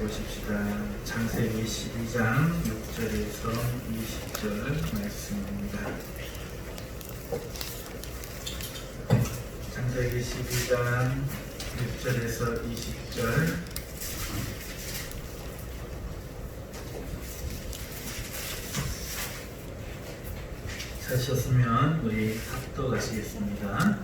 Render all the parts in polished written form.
보십시다. 창세기 12장 6절에서 20절 말씀입니다. 창세기 12장 6절에서 20절. 찾으셨으면 우리 합독하시겠습니다.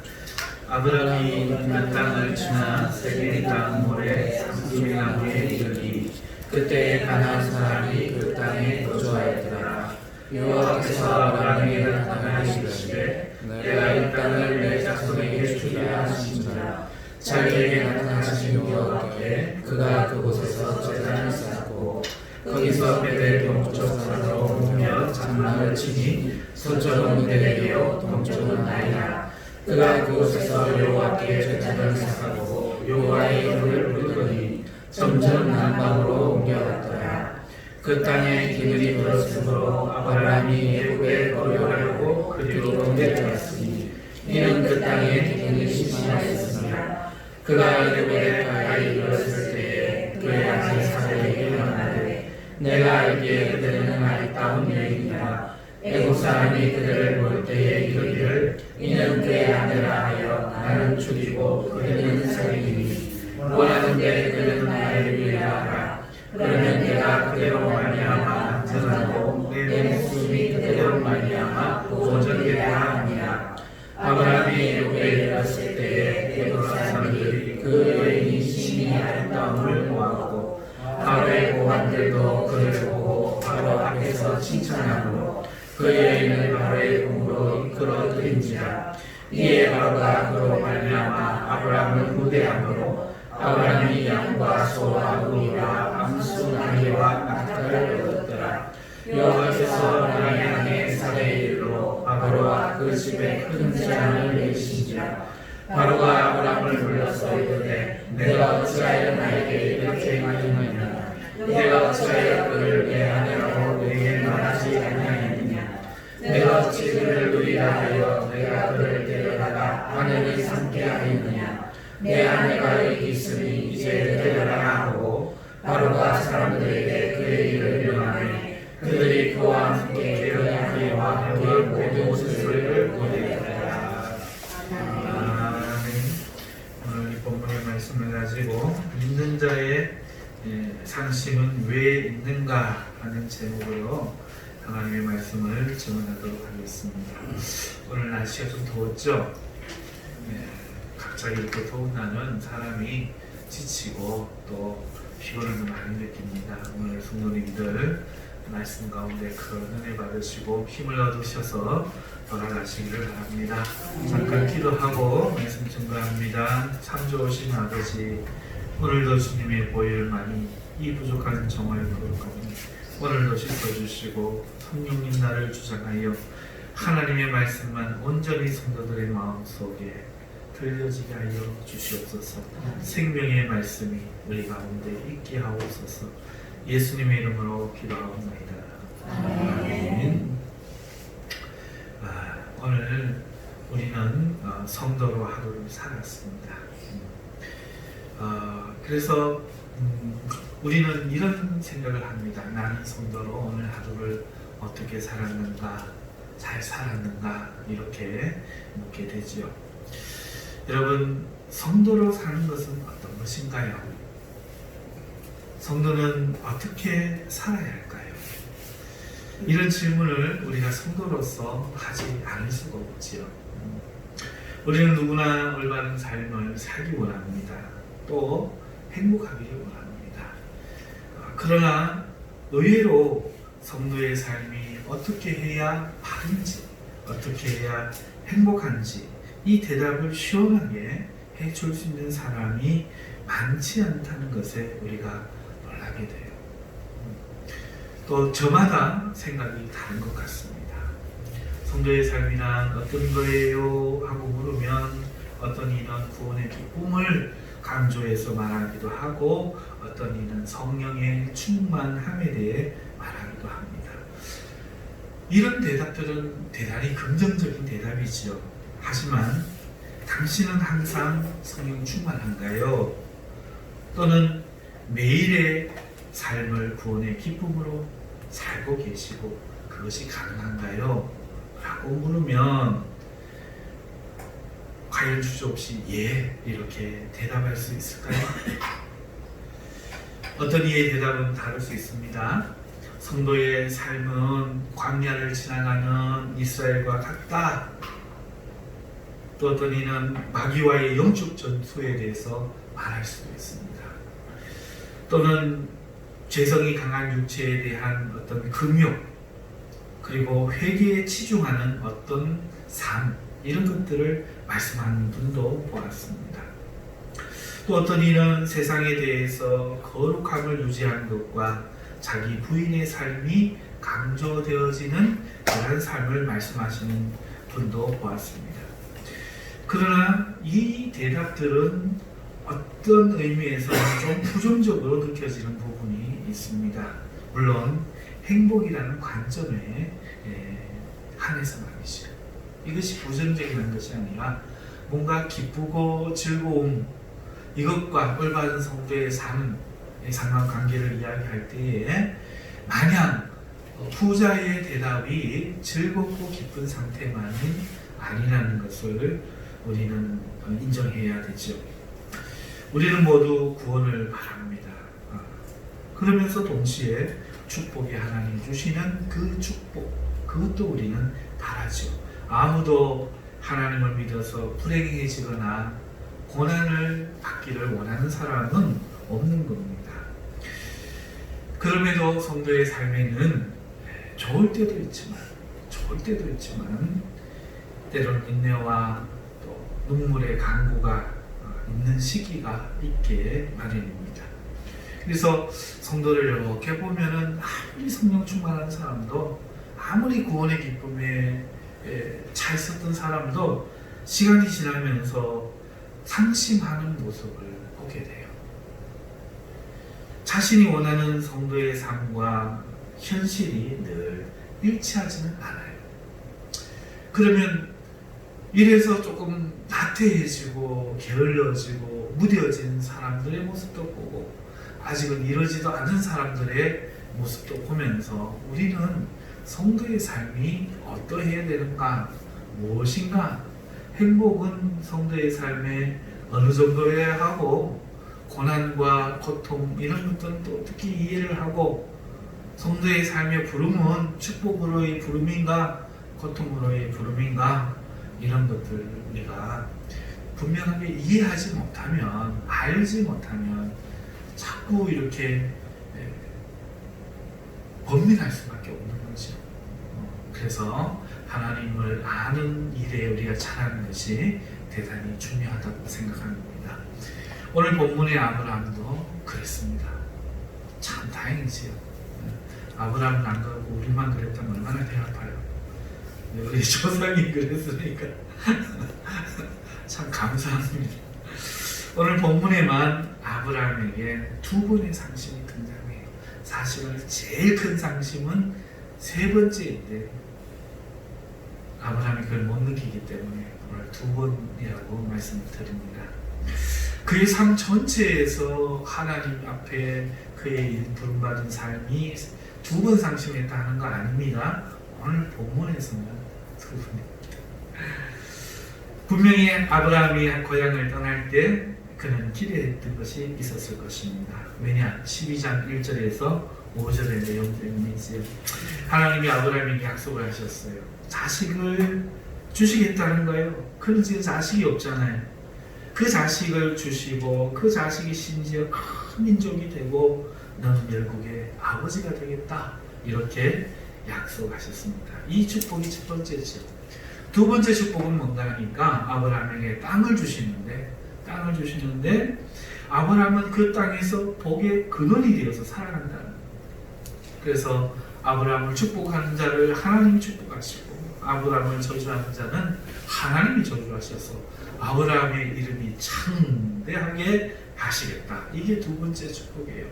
아브라함이 그 땅을 지나 세겜 땅 모래 상수리 나무에 이르니 그때에 가나안 사람이 그 땅에 거주하였더라. 여호와께서 아브라함에게 나타나시되 이르시되 내가 이 땅을 내 자손에게 주리라 하신지라. 자기에게 나타나신 여호와께 그가 그곳에서 제단을 쌓고 거기서 베델 동쪽 산으로 옮겨 장막을 치니 서쪽은 베델이요 동쪽은 아이라. 그가 그곳에서 여호와께 제단을 쌓고 여호와의 이름을 부르더니 점점 남방으로 옮겨갔더라. 그 땅에 기근이 불었으므로 아브라함이 애굽에 거류하려고 그 뒤로 내려갔으니 이는 그 땅에 기근이 심하였습니다. 그가 애굽에 가까이 이르렀을 때에 그의 아들 사라에게 말하되 내가 알기에 그대는 아리따운 여인이라. 애굽 사람이 그들을 볼 때에 이르기를 이는 그의 아내라 하여 나는 죽이고 그들은 살리니 원하는데 그는 나를 위하라 하라. 그러면 내가 그대로 말미암아 안전하고 내 목숨이 그대로 말미암아 보존되리라 하니라. 아브라함이 애굽에 이르렀을 때에 애굽 사람들이 그 여인이 심히 아름다움을 보았고 바로의 고관들도 그를 보고 바로 앞에서 칭찬하므로 그 여인을 바로의 궁으로 이끌어 들인지라. 이에 바로가 그로 말미암아 아브라함을 후대함으로 아브라함이 양과 소와 우리와 암수 나귀와 낙타를 얻었더라. 여호와께서 아브라함의 아내 사레의 일로 바로와 그 집에 큰 재앙을 내리신지라. 바로가 아브라함을 불러서 이르되 내가 어찌하여 나에게 이렇게 말하느냐. 내가 어찌하여 그를 내 아내라고 내게 말하지 아니하였느냐. 내가 어찌 그를 누리라 하여 내가 그를 데려다가 아내를 삼게 하였느냐. 내 아내가 여기 있으니 이제 데려라 하고 바로가 사람들에게 그의 일을 명하니 그들이 그와 함께 그의 아내와 그의 모든 수술을 보내더라. 아멘. 오늘 이 본문의 말씀을 가지고 믿는 자의 상심은 왜 있는가 하는 제목으로 하나님의 말씀을 증언하도록 하겠습니다. 오늘 날씨가 좀 더웠죠? 갑자기 이렇게 더운 날은 사람이 지치고 또 피곤함을 많이 느낍니다. 오늘 성도님들 말씀 가운데 큰 은혜 받으시고 힘을 얻으셔서 돌아가시기를 바랍니다. 잠깐 기도하고 말씀 증거합니다. 참 좋으신 아버지, 오늘도 주님의 보혈 많이 이 부족한 정화를 거룩하니 오늘도 씻어주시고 성령님 나를 주장하여 하나님의 말씀만 온전히 성도들의 마음속에 들려지게 하여 주시옵소서. 생명의 말씀이 우리 가운데 있게 하옵소서. 예수님의 이름으로 기도하옵나이다. 아멘. 오늘 우리는 성도로 하루를 살았습니다. 그래서 우리는 이런 생각을 합니다. 나는 성도로 오늘 하루를 어떻게 살았는가, 잘 살았는가 이렇게 묻게 되지요. 여러분, 성도로 사는 것은 어떤 것인가요? 성도는 어떻게 살아야 할까요? 이런 질문을 우리가 성도로서 하지 않을 수가 없지요. 우리는 누구나 올바른 삶을 살기 원합니다. 또 행복하기를 원합니다. 그러나 의외로 성도의 삶이 어떻게 해야 바른지, 어떻게 해야 행복한지 이 대답을 시원하게 해줄 수 있는 사람이 많지 않다는 것에 우리가 놀라게 돼요. 또 저마다 생각이 다른 것 같습니다. 성도의 삶이란 어떤 거예요? 하고 물으면 어떤 이는 구원의 기쁨을 강조해서 말하기도 하고 어떤 이는 성령의 충만함에 대해 말하기도 합니다. 이런 대답들은 대단히 긍정적인 대답이지요. 하지만 당신은 항상 성령 충만한가요? 또는 매일의 삶을 구원의 기쁨으로 살고 계시고 그것이 가능한가요? 라고 물으면 과연 주저없이 예 이렇게 대답할 수 있을까요? 어떤 이의 대답은 다를 수 있습니다. 성도의 삶은 광야를 지나가는 이스라엘과 같다. 또 어떤 이는 마귀와의 영적 전투에 대해서 말할 수도 있습니다. 또는 죄성이 강한 육체에 대한 어떤 금욕 그리고 회개에 치중하는 어떤 삶 이런 것들을 말씀하는 분도 보았습니다. 또 어떤 이는 세상에 대해서 거룩함을 유지하는 것과 자기 부인의 삶이 강조되어지는 그런 삶을 말씀하시는 분도 보았습니다. 그러나 이 대답들은 어떤 의미에서는 좀 부정적으로 느껴지는 부분이 있습니다. 물론 행복이라는 관점에 한해서 말이죠. 이것이 부정적인 것이 아니라 뭔가 기쁘고 즐거움 이것과 올바른 성도의 삶의 상관관계를 이야기할 때에 마냥 후자의 대답이 즐겁고 기쁜 상태만이 아니라는 것을 우리는 인정해야 되죠. 우리는 모두 구원을 바랍니다. 그러면서 동시에 축복이 하나님 주시는 그 축복 그것도 우리는 바라죠. 아무도 하나님을 믿어서 불행해지거나 고난을 받기를 원하는 사람은 없는 겁니다. 그럼에도 성도의 삶에는 좋을 때도 있지만 때로는 인내와 또 눈물의 강구가 있는 시기가 있게 마련입니다. 그래서 성도를 이렇게 보면은 아무리 성령 충만한 사람도 아무리 구원의 기쁨에 차 있었던 사람도 시간이 지나면서 상심하는 모습을 보게 돼요. 자신이 원하는 성도의 삶과 현실이 늘 일치하지는 않아요. 그러면 이래서 조금 나태해지고 게을러지고 무뎌진 사람들의 모습도 보고 아직은 이러지도 않은 사람들의 모습도 보면서 우리는 성도의 삶이 어떠해야 되는가, 무엇인가, 행복은 성도의 삶에 어느 정도여야 하고 고난과 고통 이런 것들은 또 어떻게 이해를 하고 성도의 삶의 부름은 축복으로의 부름인가 고통으로의 부름인가 이런 것들을 우리가 분명하게 이해하지 못하면 알지 못하면 자꾸 이렇게 범민할 수밖에 없는 거죠. 그래서 하나님을 아는 일에 우리가 잘하는 것이 대단히 중요하다고 생각합니다. 오늘 본문의 아브라함도 그랬습니다. 참 다행이지요. 아브라함은 안 그러고 우리만 그랬다면 얼마나 배 아파요. 우리 조상이 그랬으니까 참 감사합니다. 오늘 본문에만 아브라함에게 두 번의 상심이 등장해요. 사실은 제일 큰 상심은 세 번째인데 아브라함이 그걸 못 느끼기 때문에 오늘 두 번이라고 말씀을 드립니다. 그의 삶 전체에서 하나님 앞에 그의 부름받은 삶이 두 번 상심했다 하는 거 아닙니다. 오늘 본문에서는 두 번입니다. 분명히 아브라함이 고향을 떠날 때 그는 기대했던 것이 있었을 것입니다. 왜냐? 12장 1절에서 5절의 내용 때문이지요. 하나님이 아브라함에게 약속을 하셨어요. 자식을 주시겠다는 거예요. 그런데 자식이 없잖아요. 그 자식을 주시고 그 자식이 심지어 큰 민족이 되고 너는 열국의 아버지가 되겠다. 이렇게 약속하셨습니다. 이 축복이 첫 번째죠. 두 번째 축복은 뭔가 하니까 아브라함에게 땅을 주시는데 아브라함은 그 땅에서 복의 근원이 되어서 살아간다는 거예요. 그래서 아브라함을 축복하는 자를 하나님이 축복하시고 아브라함을 저주하는 자는 하나님이 저주하셔서 아브라함의 이름이 창대하게 하시겠다. 이게 두 번째 축복이에요.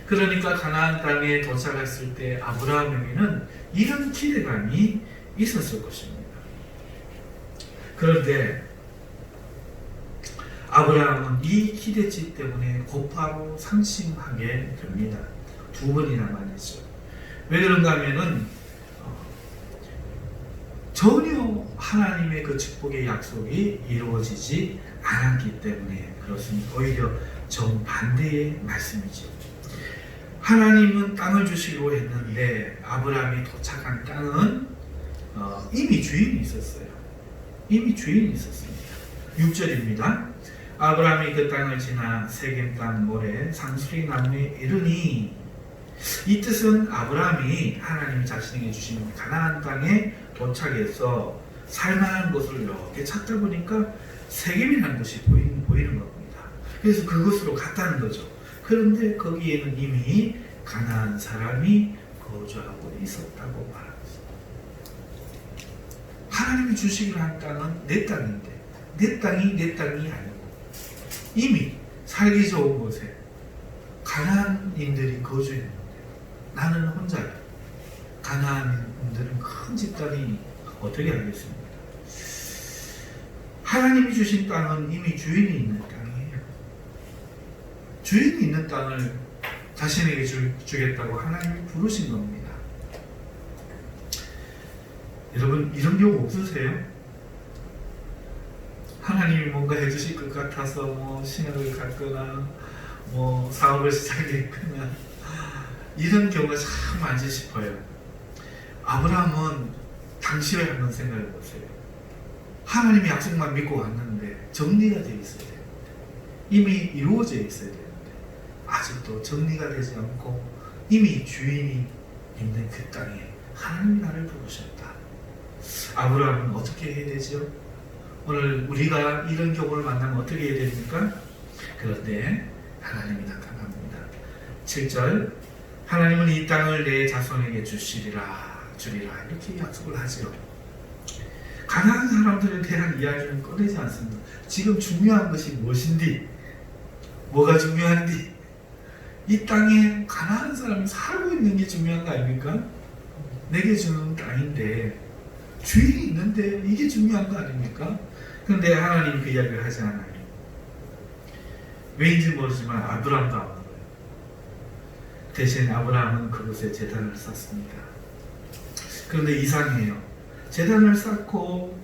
그러니까 가나안 땅에 도착했을 때 아브라함에게는 이런 기대감이 있었을 것입니다. 그런데 아브라함은 이 기대치 때문에 곧바로 상심하게 됩니다. 두 번이나 말이죠. 왜 그런가 하면은 전혀 하나님의 그 축복의 약속이 이루어지지 않았기 때문에 그렇습니다. 오히려 정반대의 말씀이죠. 하나님은 땅을 주시기로 했는데 아브라함이 도착한 땅은 이미 주인이 있었어요. 이미 주인이 있었습니다. 6절입니다. 아브라함이 그 땅을 지나 세겜 땅 모래 상수리 나무에 이르니, 이 뜻은 아브라함이 하나님이 자신에게 주신 가나안 땅에 도착해서 살만한 곳을 이렇게 찾다 보니까 세겜이라는 곳이 보이는 겁니다. 그래서 그곳으로 갔다는 거죠. 그런데 거기에는 이미 가나안 사람이 거주하고 있었다고 말합니다. 하나님이 주시기로 한 땅은 내 땅인데 내 땅이 아니고 이미 살기 좋은 곳에 가나안인들이 거주했는데 나는 혼자야. 가나안인들은 큰 집단이 어떻게 알겠습니까? 하나님이 주신 땅은 이미 주인이 있는 땅이에요. 주인이 있는 땅을 자신에게 주겠다고 하나님이 부르신 겁니다. 여러분, 이런 경우 없으세요? 하나님이 뭔가 해주실 것 같아서 신학을 갔거나 사업을 시작했거나 이런 경우가 참 많지 싶어요. 아브라함은 당시를 한번 생각해 보세요. 하나님의 약속만 믿고 왔는데 정리가 되어 있어야 되는데, 이미 이루어져 있어야 되는데 아직도 정리가 되지 않고 이미 주인이 있는 그 땅에 하나님이 나를 부르셨다. 아브라함은 어떻게 해야 되죠? 오늘 우리가 이런 경우를 만나면 어떻게 해야 됩니까? 그런데 하나님이 나타납니다. 7절, 하나님은 이 땅을 내 자손에게 주리라 이렇게 약속을 하죠. 가난한 사람들에 대한 이야기는 꺼내지 않습니다. 지금 중요한 것이 무엇인지, 뭐가 중요한지, 이 땅에 가난한 사람이 살고 있는 게 중요한 거 아닙니까? 내게 주는 땅인데 주인이 있는데 이게 중요한 거 아닙니까? 그런데 하나님 그 이야기를 하지 않아요. 왜인지 모르지만 아브라함도 안 물어요. 대신 아브라함은 그곳에 제단을 쌓습니다. 그런데 이상해요. 제단을 쌓고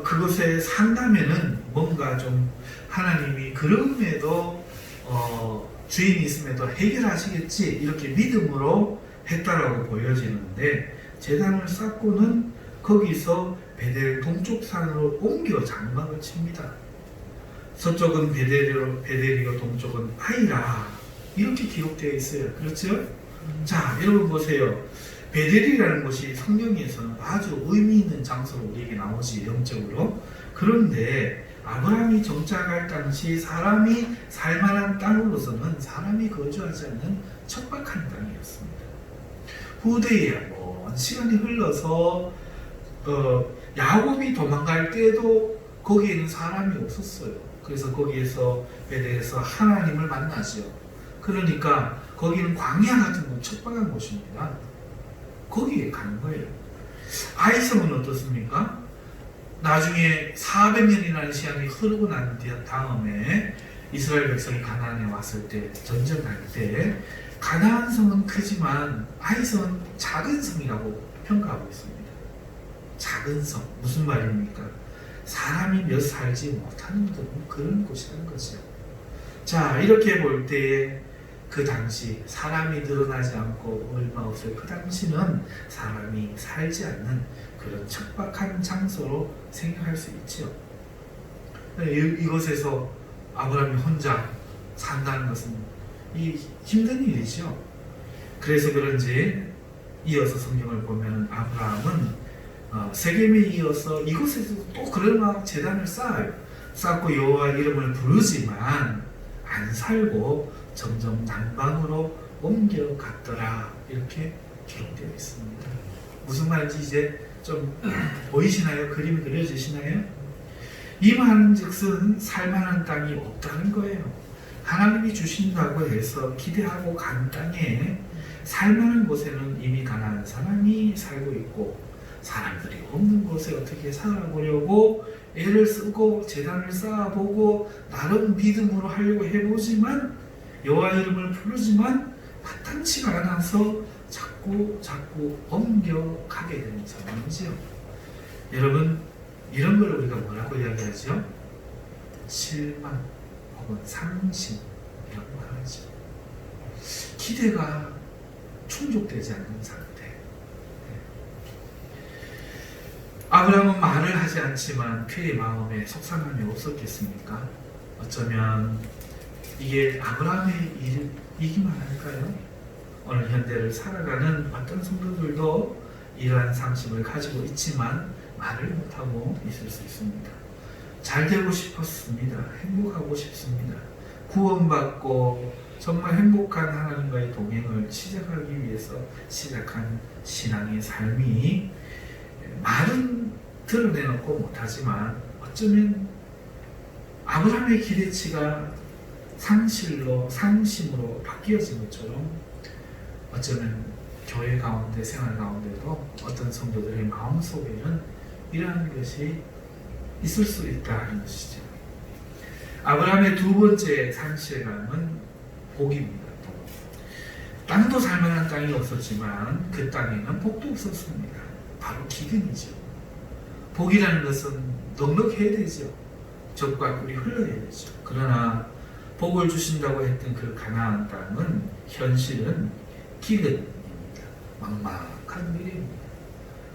그곳에 산다면은 뭔가 좀 하나님이 그럼에도 주인이 있음에도 해결하시겠지 이렇게 믿음으로 했다라고 보여지는데, 제단을 쌓고는 거기서 베델 동쪽 산으로 옮겨 장막을 칩니다. 서쪽은 베델이고 동쪽은 아이라 이렇게 기록되어 있어요. 그렇죠? 자, 여러분 보세요. 베델이라는 곳이 성경에서는 아주 의미 있는 장소로 우리에게 나오지, 영적으로. 그런데 아브라함이 정착할 당시 사람이 살만한 땅으로서는 사람이 거주하지 않는 척박한 땅이었습니다. 후대에 먼 시간이 흘러서 야곱이 도망갈 때도 거기에는 사람이 없었어요. 그래서 거기에서 베델에서 하나님을 만나죠. 그러니까 거기는 광야 같은 곳, 척박한 곳입니다. 거기에 가는 거예요. 아이성은 어떻습니까? 나중에 400년이라는 시간이 흐르고 난 다음에 이스라엘 백성이 가나안에 왔을 때, 전쟁할 때 가나안 성은 크지만 아이성은 작은 성이라고 평가하고 있습니다. 작은 성, 무슨 말입니까? 사람이 몇 살지 못하는 그런 곳이라는 거죠. 자, 이렇게 볼 때 그 당시 사람이 늘어나지 않고 얼마 없어요. 그 당시는 사람이 살지 않는 그런 척박한 장소로 생각할 수 있죠. 이곳에서 아브라함이 혼자 산다는 것은 힘든 일이죠. 그래서 그런지 이어서 성경을 보면 아브라함은 세겜에 이어서 이곳에서도 또 그러나 제단을 쌓고 여호와 이름을 부르지만 안 살고 점점 남방으로 옮겨갔더라 이렇게 기록되어 있습니다. 무슨 말인지 이제 좀 보이시나요? 그림이 그려지시나요? 이 말은 즉슨 살만한 땅이 없다는 거예요. 하나님이 주신다고 해서 기대하고 간 땅에 살만한 곳에는 이미 가난한 사람이 살고 있고, 사람들이 없는 곳에 어떻게 살아보려고 애를 쓰고 제단을 쌓아보고 나름 믿음으로 하려고 해보지만, 여호와 이름을 부르지만 마땅치가 않아서 자꾸 옮겨가게 되는 상황이지요. 여러분, 이런 걸 우리가 뭐라고 이야기하죠? 실망 혹은 상심이라고 말하죠. 기대가 충족되지 않는 상태. 아브라함은 말을 하지 않지만 그의 마음에 속상함이 없었겠습니까? 어쩌면 이게 아브라함의 일이기만 할까요? 오늘 현대를 살아가는 어떤 성도들도 이러한 상심을 가지고 있지만 말을 못하고 있을 수 있습니다. 잘 되고 싶었습니다. 행복하고 싶습니다. 구원받고 정말 행복한 하나님과의 동행을 시작하기 위해서 시작한 신앙의 삶이 말은 드러내놓고 못하지만 어쩌면 아브라함의 기대치가 상심으로 바뀌어진 것처럼 어쩌면 교회 가운데 생활 가운데도 어떤 성도들의 마음속에는 이러한 것이 있을 수 있다는 것이죠. 아브라함의 두 번째 상실감은 복입니다. 땅도 살만한 땅이 없었지만 그 땅에는 복도 없었습니다. 바로 기근이죠. 복이라는 것은 넉넉해야 되죠. 젖과 꿀이 흘러야 되죠. 그러나 복을 주신다고 했던 그 가나안 땅은 현실은 기근입니다. 막막한 미래입니다.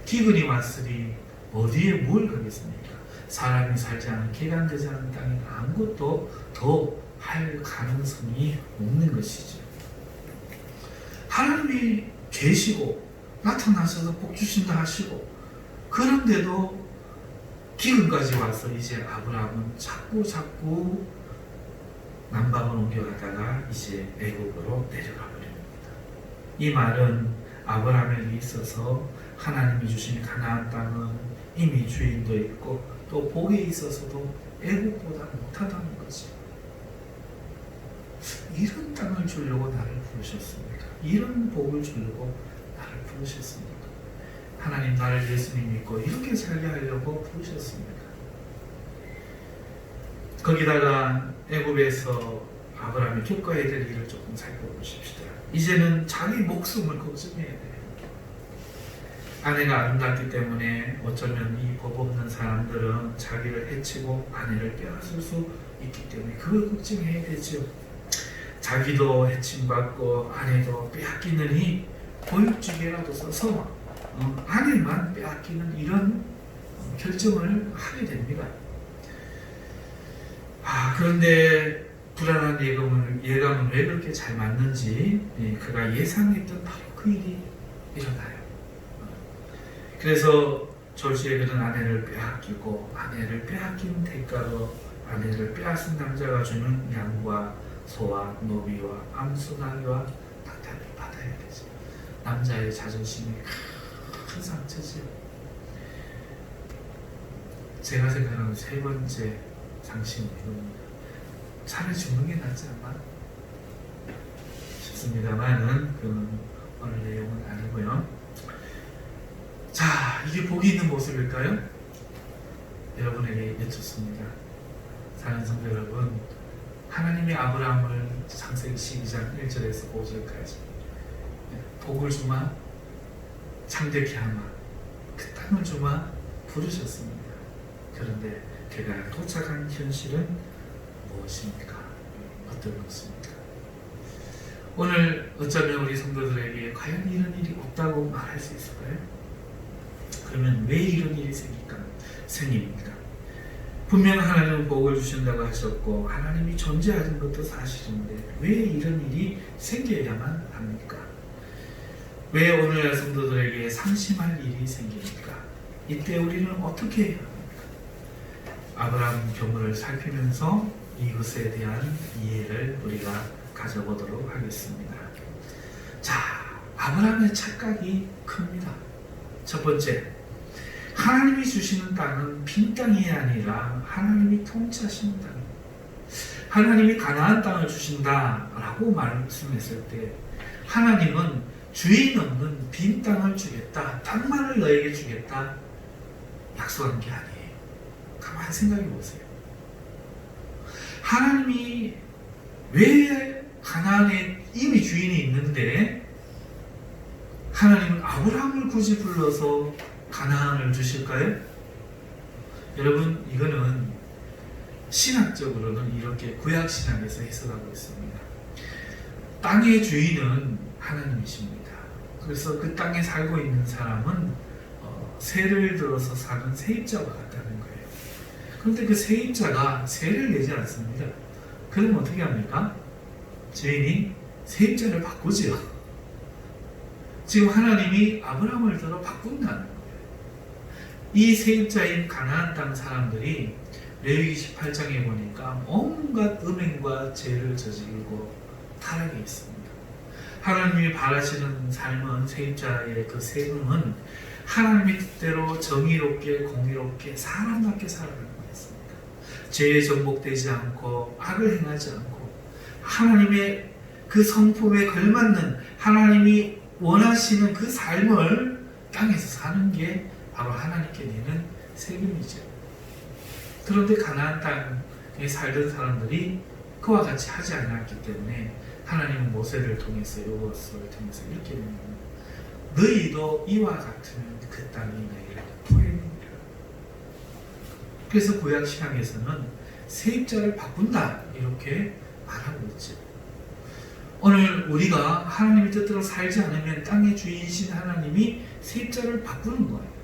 기근이 왔으니 어디에 뭘 하겠습니까? 사람이 살지 않은 개간되지 않은 땅에 아무것도 더 할 가능성이 없는 것이죠. 하나님이 계시고 나타나셔서 복 주신다 하시고 그런데도 기근까지 와서 이제 아브라함은 자꾸 남방을 옮겨가다가 이제 애국으로 내려가 버립니다. 이 말은 아브라함에게 있어서 하나님이 주신 가나안 땅은 이미 주인도 있고 또 복에 있어서도 애국보다 못하다는 거죠. 이런 땅을 주려고 나를 부르셨습니다. 이런 복을 주려고 나를 부르셨습니다. 하나님 나를 예수님 믿고 이렇게 살게 하려고 부르셨습니다. 거기다가 애굽에서 아브라함이 겪어야 될 일을 조금 살펴보십시다. 이제는 자기 목숨을 걱정해야 돼요. 아내가 아름답기 때문에 어쩌면 이 법 없는 사람들은 자기를 해치고 아내를 빼앗을 수 있기 때문에 그걸 걱정해야 되죠. 자기도 해침받고 아내도 빼앗기느니 보육지게라도 써서 아내만 빼앗기는 이런 결정을 하게 됩니다. 그런데 불안한 예감은 왜 그렇게 잘 맞는지 그가 예상했던 바로 그 일이 일어나요. 그래서 졸지에 그는 아내를 빼앗기고 아내를 빼앗긴 대가로 아내를 빼앗은 남자가 주는 양과 소와 노비와 암수나귀와 닭다리를 받아야 되죠. 남자의 자존심이 큰 상처지요. 제가 생각하는 세 번째 상심은 이겁니다. 차라리 죽는 게 낫지 않나 싶습니다만은 그건 오늘 내용은 아니고요. 자, 이게 복이 있는 모습일까요? 여러분에게 여쭙습니다. 사랑하는 성도 여러분, 하나님이 아브라함을 창세기 12장 1절에서 5절까지 복을 주마, 창대케 하마, 그 땅을 주마 부르셨습니다. 그런데 그가 도착한 현실은 무엇입니까? 어떤 것입니까? 오늘 어쩌면 우리 성도들에게 과연 이런 일이 없다고 말할 수 있을까요? 그러면 왜 이런 일이 생깁니까? 분명 하나님은 복을 주신다고 하셨고 하나님이 존재하는 것도 사실인데 왜 이런 일이 생겨야만 합니까? 왜 오늘날 성도들에게 상심할 일이 생깁니까? 이때 우리는 어떻게 해야 합니까? 아브라함 경우를 살피면서 이것에 대한 이해를 우리가 가져보도록 하겠습니다. 자, 아브라함의 착각이 큽니다. 첫 번째, 하나님이 주시는 땅은 빈 땅이 아니라 하나님이 통치하시는 땅입니다. 하나님이 가나안 땅을 주신다라고 말씀했을 때 하나님은 주인 없는 빈 땅을 주겠다, 땅만을 너에게 주겠다 약속한 게 아니에요. 가만히 생각해 보세요. 하나님이 왜 가나안에 이미 주인이 있는데 하나님은 아브라함을 굳이 불러서 가나안을 주실까요? 여러분, 이거는 신학적으로는 이렇게 구약신학에서 해석하고 있습니다. 땅의 주인은 하나님이십니다. 그래서 그 땅에 살고 있는 사람은 세를 들어서 사는 세입자와 같다는 거예요. 그런데 그 세입자가 세를 내지 않습니다. 그럼 어떻게 합니까? 주인이 세입자를 바꾸죠. 지금 하나님이 아브라함을 들어 바꾼다는 거예요. 이 세입자인 가나안 땅 사람들이 레위기 18장에 보니까 온갖 음행과 죄를 저지르고 타락해 있습니다. 하나님이 바라시는 삶은, 세입자의 그 세금은 하나님의 뜻대로 정의롭게 공의롭게 사람답게 살아가는 것입니다. 죄에 정복되지 않고 악을 행하지 않고 하나님의 그 성품에 걸맞는, 하나님이 원하시는 그 삶을 땅에서 사는 게 바로 하나님께 내는 세금이죠. 그런데 가나안 땅에 살던 사람들이 그와 같이 하지 않았기 때문에 하나님은 모세를 통해서, 여호수아를 통해서 이렇게 묻는, 너희도 이와 같으면 그 땅이 너희를 토해내리라. 그래서 구약 신앙에서는 세입자를 바꾼다 이렇게 말하고 있죠. 오늘 우리가 하나님의 뜻대로 살지 않으면 땅의 주인이신 하나님이 세입자를 바꾸는 거예요.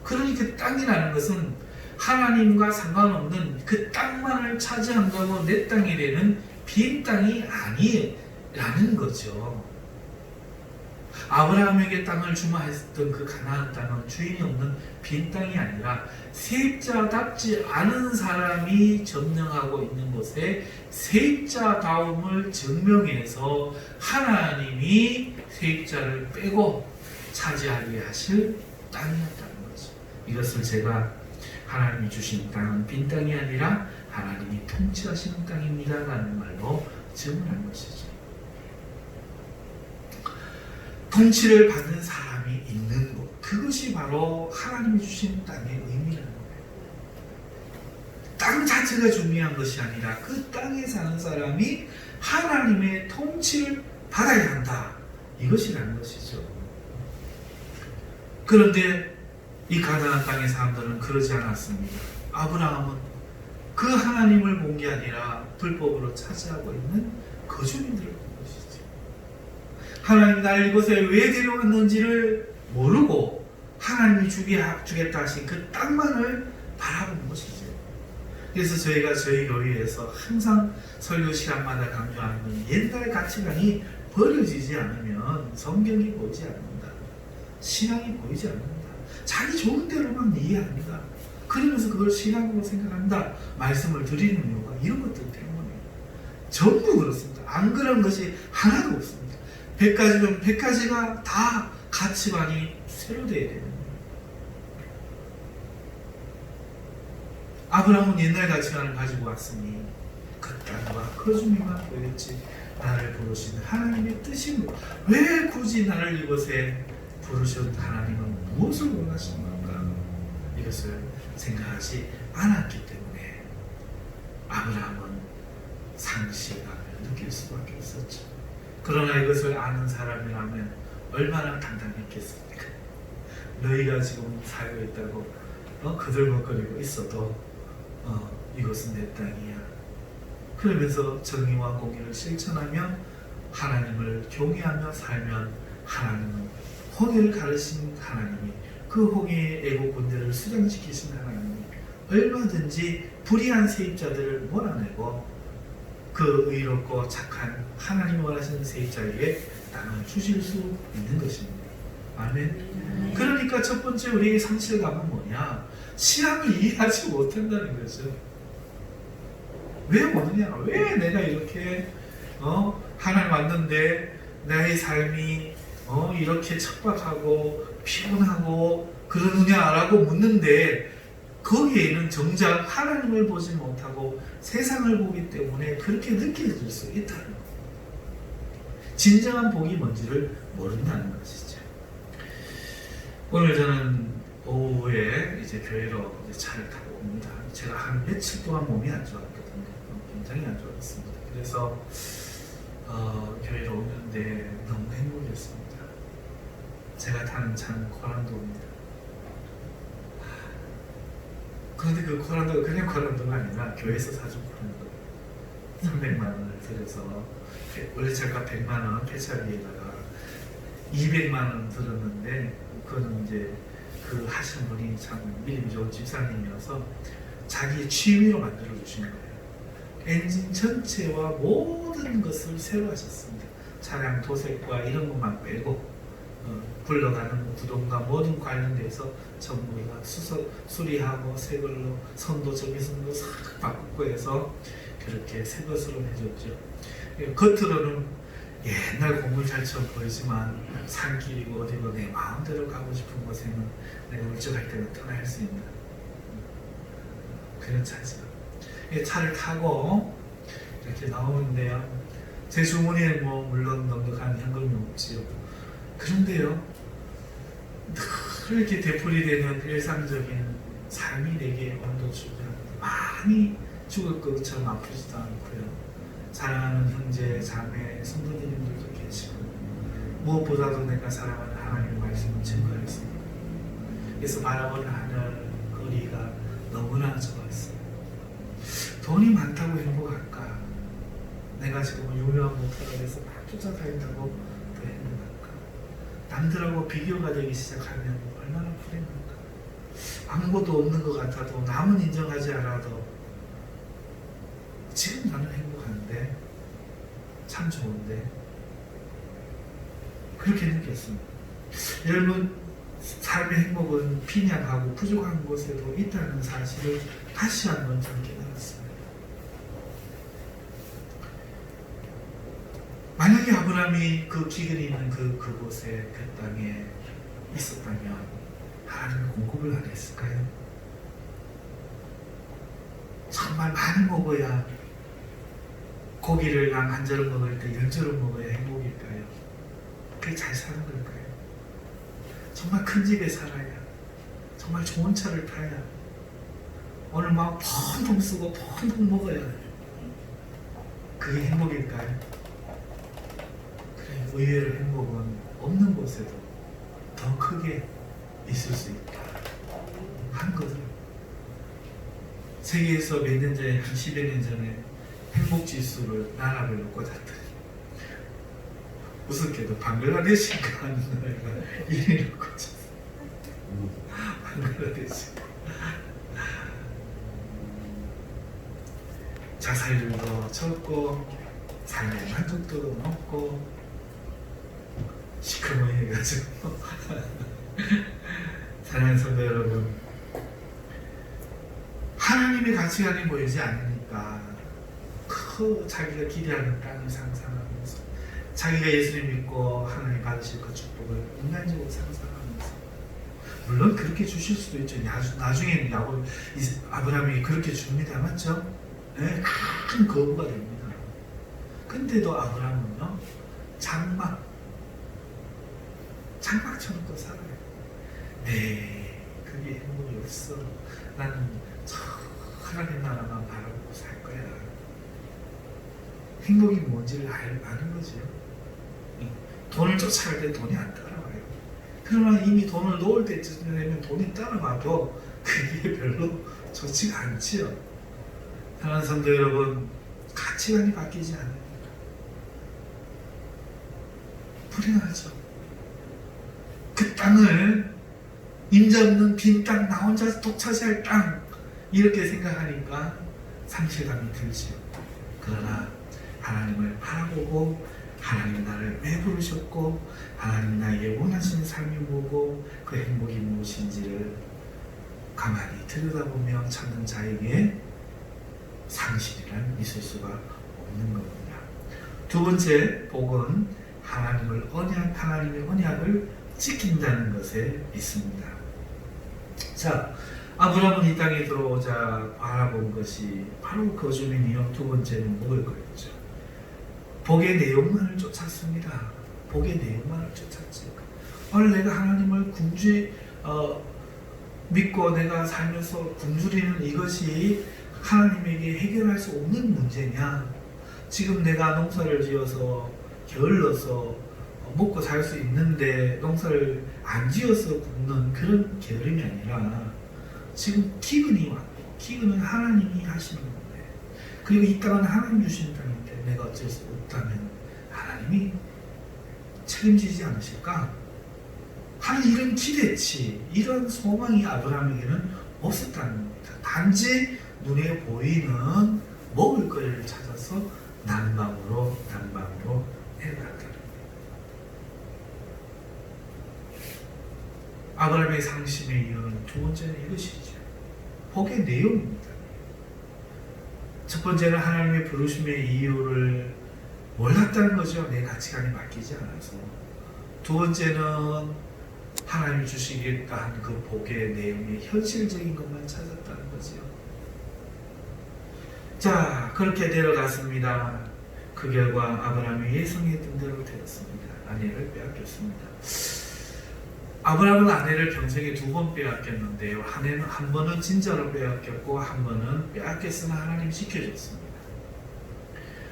그러니까 땅이라는 것은 하나님과 상관없는 그 땅만을 차지한다고 내 땅이 되는 빈 땅이 아니라는 거죠. 아브라함에게 땅을 주마 했던 그 가나안 땅은 주인이 없는 빈 땅이 아니라 세입자답지 않은 사람이 점령하고 있는 곳에 세입자다움을 증명해서 하나님이 세입자를 빼고 차지하게 하실 땅이었다는 거죠. 이것을 제가 하나님이 주신 땅은 빈 땅이 아니라 하나님이 통치하시는 땅입니다 라는 말로 증언한 것이죠. 통치를 받는 사람이 있는 곳, 그것이 바로 하나님이 주신 땅의 의미라는 거예요. 땅 자체가 중요한 것이 아니라 그 땅에 사는 사람이 하나님의 통치를 받아야 한다, 이것이라는 것이죠. 그런데 이 가나안 땅의 사람들은 그러지 않았습니다. 아브라함은 그 하나님을 본 게 아니라 불법으로 차지하고 있는 거주민들을 본 것이죠. 하나님이 나를 이곳에 왜 데려왔는지를 모르고 하나님이 주겠다 하신 그 땅만을 바라본 것이죠. 그래서 저희가 저희 교회에서 항상 설교 시간마다 강조하는 옛날 가치관이 버려지지 않으면 성경이 보이지 않는다, 신앙이 보이지 않는다, 자기 좋은 대로만 이해합니다. 그러면서 그걸 신앙으로 생각한다 말씀을 드리는 이유가 이런 것들 때문에 전부 그렇습니다. 안 그런 것이 하나도 없습니다. 100가지면 100가지가 다 가치관이 새로 되어야 되는 거예요. 아브라함은 옛날 가치관을 가지고 왔으니 그 땅과 거주민만 보였지 나를 부르시는 하나님의 뜻이 왜 굳이 나를 이곳에 부르신 하나님은 무엇을 원하시는 건가, 이것을 생각하지 않았기 때문에 아브라함은 상실감을 느낄 수밖에 없었죠. 그러나 이것을 아는 사람이라면 얼마나 당당했겠습니까? 너희가 지금 살고 있다고 그들먹거리고 있어도 이것은 내 땅이야. 그러면서 정의와 공의를 실천하며 하나님을 경외하며 살면 하나님은 홍해를 가르신 하나님이, 그 홍해의 애국 군대를 수장시키신 하나님이 얼마든지 불의한 세입자들을 몰아내고 그 의롭고 착한 하나님이 원하시는 세입자에게 땅을 주실 수 있는 것입니다. 아멘. 그러니까 첫 번째 우리의 상실감은 뭐냐? 신앙을 이해하지 못한다는 거죠. 왜 오느냐? 왜 내가 이렇게 하나님 왔는데 나의 삶이 이렇게 척박하고 피곤하고 그러느냐라고 묻는데, 거기에는 정작 하나님을 보지 못하고 세상을 보기 때문에 그렇게 느껴질 수 있다는 거예요. 진정한 복이 뭔지를 모른다는 것이죠. 오늘 저는 오후에 이제 교회로 차를 타고 옵니다. 제가 한 며칠 동안 몸이 안 좋았거든요. 굉장히 안 좋았습니다. 그래서 교회로 오는데 너무 행복했습니다. 제가 타는 차는 코란도입니다. 그런데 그 코란도가 그냥 코란도가 아니라 교회에서 사준 코란도 300만 원을 들여서 원래 제가 100만 원 폐차비에다가 200만 원 들었는데 그거는 이제 그 하시는 분이 참 믿음이 좋은 집사님이어서 자기의 취미로 만들어 주신 거예요. 엔진 전체와 모든 것을 새로 하셨습니다. 차량 도색과 이런 것만 빼고 굴러가는 구동과 모든 관련돼서 전부 다 수리하고 새 걸로 선도 정비선도 싹 바꾸고 해서 그렇게 새 것으로 해줬죠. 겉으로는 옛날 고물차처럼 보이지만 산길이고 어디고 내 마음대로 가고 싶은 곳에는 내가 울적할 때는 떠날 수 있는 그런 차죠. 차를 타고 이렇게 나오는데요. 제 주머니에 뭐 물론 넉넉한 현금이 없지요. 그런데요, 늘 이렇게 되풀이되는 일상적인 삶이 내게 온도주고 많이 죽을 것처럼 아프지도 않고요. 사랑하는 형제, 자매, 성도님들도 계시고 무엇보다도 내가 사랑하는 하나님의 말씀을 증거했습니다. 그래서 바라보는 하늘 거리가 너무나 좋았어요. 돈이 많다고 행복할까? 내가 지금 유명한 목사가 돼서 막 쫓아다닌다고 더 행복할까? 남들하고 비교가 되기 시작하면 얼마나 불행할까? 아무것도 없는 것 같아도 남은 인정하지 않아도 지금 나는 행복한데 참 좋은데 그렇게 느꼈습니다. 여러분 삶의 행복은 빈약하고 부족한 곳에도 있다는 사실을 다시 한번 좀 깨달았습니다. 만약에 아브라함이 그 기근이 있는 그곳에 그 땅에 있었다면 하나님이 공급을 안 했을까요? 정말 많이 먹어야 고기를 한 저릇 먹을 때 10저릇 먹어야 행복일까요? 그게 잘 사는 걸까요? 정말 큰 집에 살아야, 정말 좋은 차를 타야, 오늘 막 펑펑 쓰고 펑펑 먹어야 그게 행복일까요? 그래, 의외로 행복은 없는 곳에도 더 크게 있을 수 있다 한 것을 세계에서 몇 년 전에, 한 10여 년 전에 행복지수를 나라별로 꽂았더니 우습게도 방글라데시가 하는 나라가 1위를 꽂았어요. 방글라데시. 자살률도 적고 삶의 만족도도 높고 시커머해가지고 사랑하는 성도 여러분, 하나님의 가치관이 보이지 않으니까 자기가 기대하는 땅을 상상하면서 자기가 예수님 믿고 하나님 받으실 그 축복을 인간적으로 상상하면서 물론 그렇게 주실 수도 있죠. 나중에는 아브라함이 그렇게 줍니다. 맞죠? 네, 큰 거부가 됩니다. 근데도 아브라함은요 장막처럼 또 살아요. 네, 그게 행복이 없어. 나는 저 하나님 나라만 바라보고 살 거야. 행복이 뭔지를 아는 거죠. 돈을 쫓아갈 때 돈이 안 따라와요. 그러나 이미 돈을 놓을 때쯤 되면 돈이 따라와도 그게 별로 좋지가 않지요. 사랑하는 성도 여러분, 가치관이 바뀌지 않으니까 불행하죠. 그 땅을 임자 없는 빈 땅, 나 혼자 독차지할 땅 이렇게 생각하니까 상실감이 들지요. 그러나 하나님을 바라보고 하나님이 나를 왜 부르셨고 하나님이 나에게 원하시는 삶이 뭐고 그 행복이 무엇인지를 가만히 들여다보며 찾는 자에게 상실이란 있을 수가 없는 겁니다. 두 번째 복은 하나님의 언약을 지킨다는 것에 있습니다. 자, 아브라함은 이 땅에 들어오자 바라본 것이 바로 거주민이요. 두 번째는 먹을 거였죠. 복의 내용만을 쫓았습니다. 복의 내용만을 쫓았지. 오늘 내가 하나님을 믿고 내가 살면서 굶주리는 이것이 하나님에게 해결할 수 없는 문제냐? 지금 내가 농사를 지어서 게을러서 먹고 살 수 있는데 농사를 안 지어서 굶는 그런 게으름이 아니라 지금 기근이 왔고 기근은 하나님이 하시는 건데 그리고 이 땅은 하나님 주신 땅인데 내가 어쩔 수 없다면 하나님이 책임지지 않으실까? 하는 이런 기대치, 이런 소망이 아브라함에게는 없었다는 겁니다. 단지 눈에 보이는 먹을 거리를 찾아서 난방으로 내려갔다는 겁니다. 아브라함의 상심의 이유는 두 번째는 이것이죠. 복의 내용입니다. 첫 번째는 하나님의 부르심의 이유를 몰랐다는 거죠. 내 가치관이 맡기지 않아서. 두 번째는 하나님이 주시겠다 한 그 복의 내용의 현실적인 것만 찾았다는 거죠. 자, 그렇게 내려갔습니다. 그 결과 아브라함이 예상했던 대로 되었습니다. 아내를 빼앗겼습니다. 아브라함은 아내를 평생에 2번 빼앗겼는데요. 한 번은 진짜로 빼앗겼고 한 번은 빼앗겼으나 하나님 지켜줬습니다.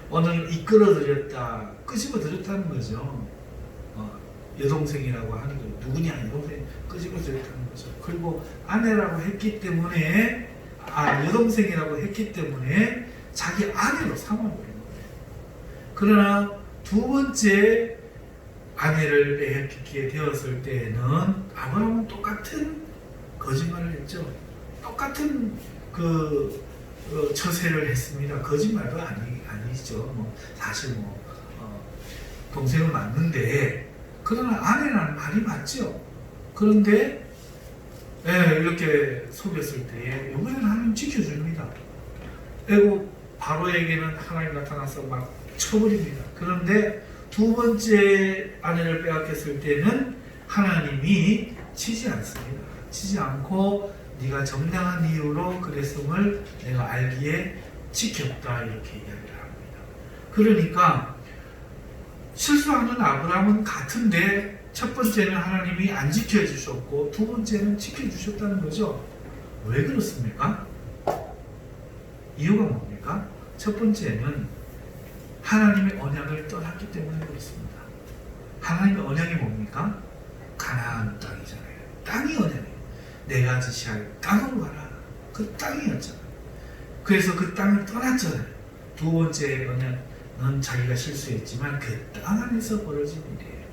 오늘 이끌어들였다, 끄집어들였다는 거죠. 여동생이라고 하는 거 누구냐 여동생 끄집어들였다는 거죠. 그리고 아내라고 했기 때문에 여동생이라고 했기 때문에 자기 아내로 삼아버린 거예요. 그러나 두 번째 아내를 빼앗기게 되었을 때에는 아브라함은 똑같은 거짓말을 했죠. 똑같은 처세를 했습니다. 거짓말도 아니죠. 사실 동생은 맞는데 그러나 아내라는 말이 맞죠. 그런데 이렇게 속였을 때에 이번에는 하나님 지켜줍니다. 그리고 바로에게는 하나님 나타나서 막 쳐버립니다. 그런데 두 번째 아내를 빼앗겼을 때는 하나님이 치지 않습니다. 치지 않고 네가 정당한 이유로 그랬음을 내가 알기에 지켰다 이렇게 이야기를 합니다. 그러니까 실수하는 아브라함은 같은데 첫 번째는 하나님이 안 지켜주셨고 두 번째는 지켜주셨다는 거죠. 왜 그렇습니까? 이유가 뭡니까? 첫 번째는 하나님의 언약을 떠났기 때문에 그렇습니다. 하나님의 언약이 뭡니까? 가나안 땅이잖아요. 땅이 언약이에요. 내가 지시할 땅으로 가라. 그 땅이었잖아요. 그래서 그 땅을 떠났잖아요. 두 번째 언약은 자기가 실수했지만 그 땅 안에서 벌어진 일이에요.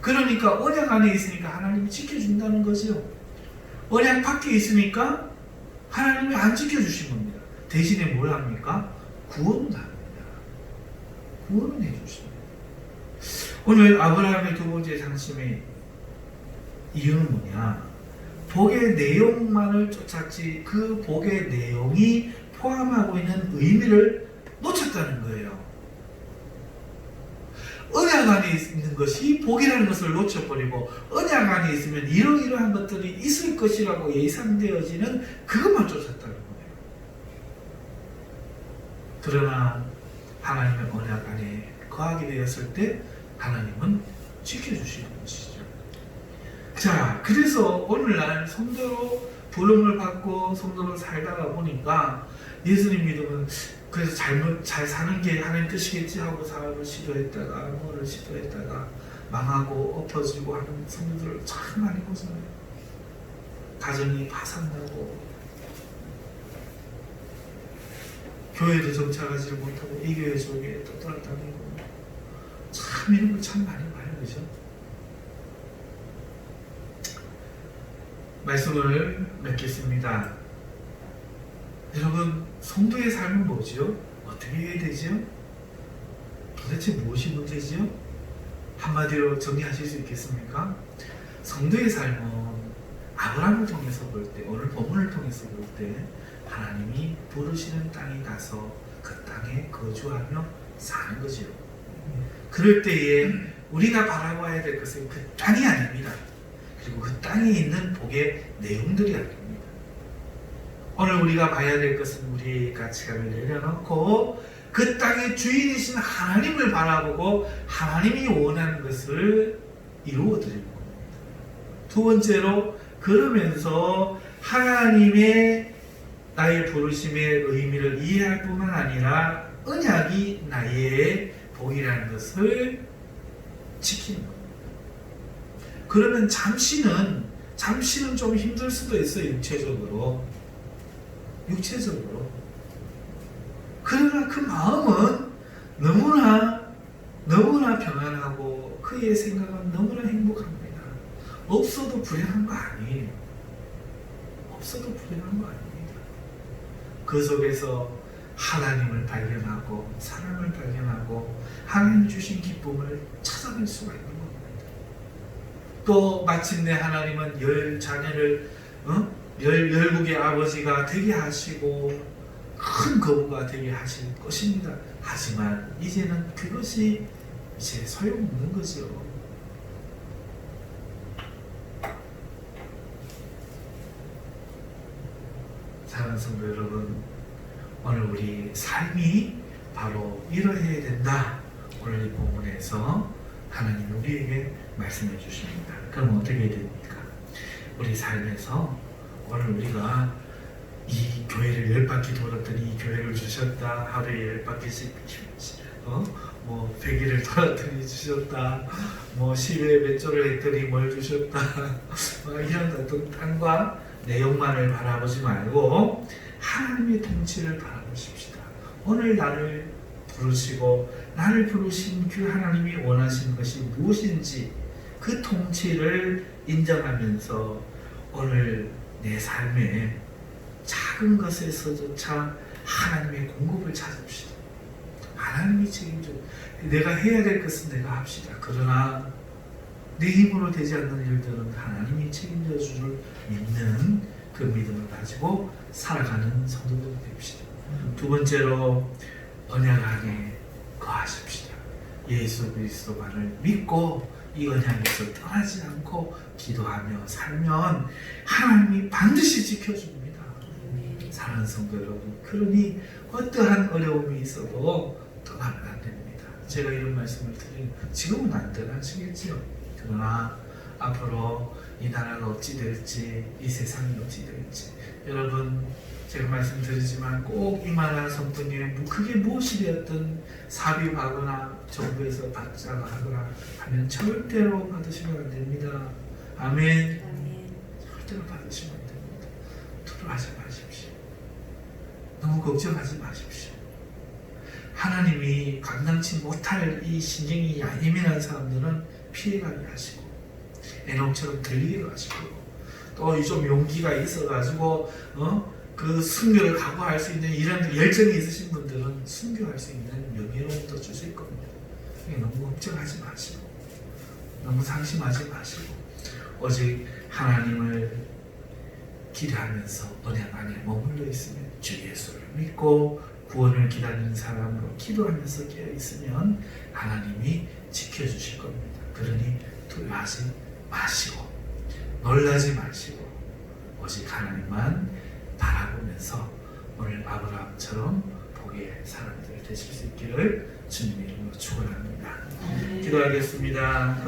그러니까 언약 안에 있으니까 하나님이 지켜준다는 거죠. 언약 밖에 있으니까 하나님이 안 지켜주신 겁니다. 대신에 뭘 합니까? 구원을 합니다. 구원을 해주십니다. 오늘 아브라함의 두 번째 상심의 이유는 뭐냐? 복의 내용만을 쫓았지 그 복의 내용이 포함하고 있는 의미를 놓쳤다는 거예요. 언약 안에 있는 것이 복이라는 것을 놓쳐버리고 언약 안에 있으면 이러이러한 것들이 있을 것이라고 예상되어지는 그것만 쫓았다는 거예요. 그러나 하나님의 언약 안에 거하게 되었을 때 하나님은 지켜주시는 것이죠. 자, 그래서 오늘날 성도로 부름을 받고 성도로 살다가 보니까 예수님 믿으면 그래서 잘 사는 게 하나님 뜻이겠지 하고 사업을 시도했다가 뭐를 시도했다가 망하고 엎어지고 하는 성도들을 참 많이 보잖아요. 가정이 파산나고 교회도 정착하지 못하고 이 교회 저 교회 또 돌아다니고 참 이런 걸 참 많이 봐요. 그죠? 말씀을 맺겠습니다. 여러분, 성도의 삶은 뭐지요? 어떻게 해야 되지요? 도대체 무엇이 문제지요? 한마디로 정리하실 수 있겠습니까? 성도의 삶은 아브라함을 통해서 볼 때, 오늘 본문을 통해서 볼 때 하나님이 부르시는 땅에 가서 그 땅에 거주하며 사는 거지요. 그럴 때에 우리가 바라봐야 될 것은 그 땅이 아닙니다. 그리고 그 땅에 있는 복의 내용들이 아닙니다. 오늘 우리가 봐야 될 것은 우리의 가치관을 내려놓고 그 땅의 주인이신 하나님을 바라보고 하나님이 원하는 것을 이루어 드리는 겁니다. 두 번째로 그러면서 하나님의 나의 부르심의 의미를 이해할 뿐만 아니라 언약이 나의 복이라는 것을 지키는 거예요. 그러면 잠시는 좀 힘들 수도 있어요. 육체적으로. 그러나 그 마음은 너무나 평안하고 그의 생각은 너무나 행복합니다. 없어도 불행한 거 아니에요. 그 속에서 하나님을 발견하고 사랑을 발견하고 하나님 주신 기쁨을 찾아낼 수가 있는 겁니다. 또 마침내 하나님은 열 자녀를 열국의 아버지가 되게 하시고 큰 거부가 되게 하실 것입니다. 하지만 이제는 그것이 이제 소용없는 거죠. 사랑하는 성도 여러분, 오늘 우리 삶이 바로 이러해야 된다. 오늘 이 본문에서 하나님 우리에게 말씀해 주십니다. 그럼 어떻게 해야 됩니까? 우리 삶에서 오늘 우리가 이 교회를 10바퀴 돌았더니 이 교회를 주셨다. 하루에 10바퀴씩 100일을 돌았더니 주셨다. 10회 몇 조를 했더니 뭘 주셨다. 이런 어떤 땅과 내용만을 바라보지 말고 하나님의 통치를 바라보십시다. 오늘 나를 부르시고 나를 부르신 그 하나님이 원하시는 것이 무엇인지 그 통치를 인정하면서 오늘 내 삶에 작은 것에서조차 하나님의 공급을 찾읍시다. 하나님이 책임져. 내가 해야 될 것은 내가 합시다. 그러나 내 힘으로 되지 않는 일들은 하나님이 책임져 줄 믿는 그 믿음을 가지고 살아가는 성도들 됩시다. 두 번째로 언약 안에 거하십시다. 예수 그리스도만을 믿고 이 언약에서 떠나지 않고 기도하며 살면 하나님이 반드시 지켜줍니다. 사랑하는 성도 여러분, 그러니 어떠한 어려움이 있어도 떠나면 안 됩니다. 제가 이런 말씀을 드리는 지금은 안 떠나시겠죠. 그러나 앞으로 이 나라가 어찌 될지, 이 세상이 어찌 될지, 여러분 제가 말씀드리지만 꼭 이만한 성도님 그게 무엇이 되었든 삽입하거나 정부에서 받자가 하거나 하면 절대로 받으시면 안 됩니다. 아멘. 절대로 받으시면 안 됩니다. 두려워하지 마십시오. 너무 걱정하지 마십시오. 하나님이 감당치 못할 이 신경이 예민한 사람들은 피해가게 하시고 에녹처럼 들리기도 하시고 또 좀 용기가 있어가지고 그 순교를 각오할 수 있는 이런 열정이 있으신 분들은 순교할 수 있는 명예로움도 주실 겁니다. 너무 걱정하지 마시고 너무 상심하지 마시고 오직 하나님을 기대하면서 언약 안에 머물러 있으면 주 예수를 믿고 구원을 기다리는 사람으로 기도하면서 깨어있으면 하나님이 지켜주실 겁니다. 그러니 두려워하지 마시고 놀라지 마시고 오직 하나님만 바라보면서 오늘 아브라함처럼 복의 사람들 되실 수 있기를 주님의 이름으로 축원합니다. 기도하겠습니다.